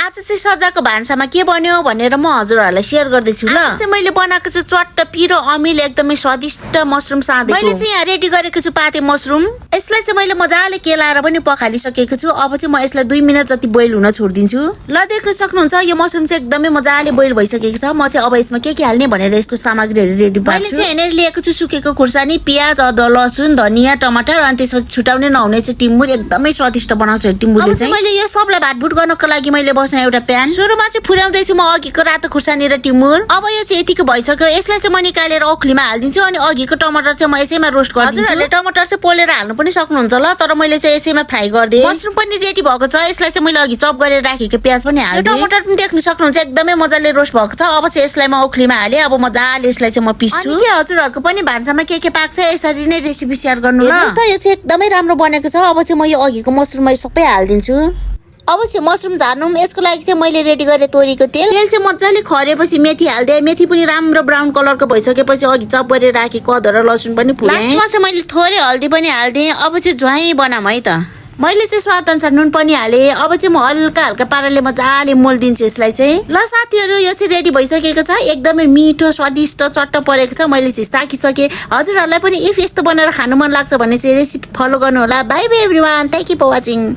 आज चाहिँ सजाको भान्सामा के बन्यो भनेर म हजुरहरुलाई शेयर गर्दैछु ल। आज चाहिँ मैले बनाएको छु चट्ट पिरो अमिल एकदमै स्वादिष्ट मशरुम साँधेको। मैले चाहिँ यहाँ रेडी गरेको छु पाते मशरुम। यसलाई चाहिँ मैले मजाले केलाएर पनि पखालिसकेको छु। अब चाहिँ म यसलाई 2 मिनेट जति बोइल हुन छोड्दिन्छु। ल देख्न सक्नुहुन्छ यो मशरुम चाहिँ एकदमै मजाले बोइल भइसकेको छ। म चाहिँ अब यसमा के हाल्ने भनेर यसको सामग्रीहरु रेडी पार्छु। मैले चाहिँ हेनेर लिएको छु सुकेको खुर्सानी, प्याज, अदुवा, लसुन, धनिया, टमाटर अनि त्यसपछि छुटाउने नहुने चाहिँ टिम्बुर एकदमै स्वादिष्ट बनाउँछ टिम्बुरले चाहिँ। मैले यो सबलाई भातभुट गर्नको लागि मैले बसाएँ एउटा प्यान। सुरुमा चाहिँ फुराउँदै छु म अघिको रातो खुर्सानी र टिम्बुर। अब यो चाहिँ यतिको भइसक्यो। यसलाई चाहिँ म निकालेर ओखलीमा हाल्दिन्छु अनि अघिको टमाटर चाहिँ म यसैमा रोस्ट गर्दिन्छु। हजुरहरुले टमाटर चाहिँ पोलेर हाल्नु पनि सक्नुहुन्छ ल, तर मैले चाहिँ यसैमा फ्राई गर्दिए। मशरुम पनि रेडी भएको छ। यसलाई चाहिँ मैले अघि चप गरेर राखेको प्याज पनि हाल्दिए। टमाटर पनि देख्न सक्नुहुन्छ एकदमै मजाले रोस्ट भएको छ। अब चाहिँ यसलाई म ओखलीमा हाले। अब मजाले यसलाई चाहिँ म पिस्छु। अनि के हजुरहरुको पनि भान्सामा के पाक्छ यसरी नै रेसिपी शेयर गर्नु ल। जस्तो यो चाहिँ एकदमै राम्रो बनेको छ। अब चाहिँ म यो अघिको मशरुममा सबै हाल्दिन्छु। अब चाहिँ मशरुम झार्नु यसको लागि चाहिँ मैले रेडी गरे तोरीको तेल चाहिँ मजाले खरेपछि मेथी हाल्दिए। मेथी पनि राम्रो ब्राउन कलरको भइसकेपछि अघि चप गरेर राखेको अदुवा र लसुन पनि फुलाएँ। लास्टमा चाहिँ मैले थोरै हल्दी पनि हाल्दिएँ। अब चाहिँ ज्वाइँ बनाम है त। मैले चाहिँ स्वाद अनुसार नुन पनि हालेँ। अब चाहिँ म हल्का हल्का पाराले मजाले मोल्दिन्छु यसलाई चाहिँ। ल साथीहरु यो चाहिँ रेडी भइसकेको छ। एकदमै मिठो स्वादिष्ट चट्ट परेको छ। मैले चाहिँ साकिसकेँ। हजुरहरुलाई पनि इफ यस्तो बनाएर खानु मन लाग्छ भने चाहिँ रेसिपी फलो गर्नु होला। Bye bye everyone, thank you for watching.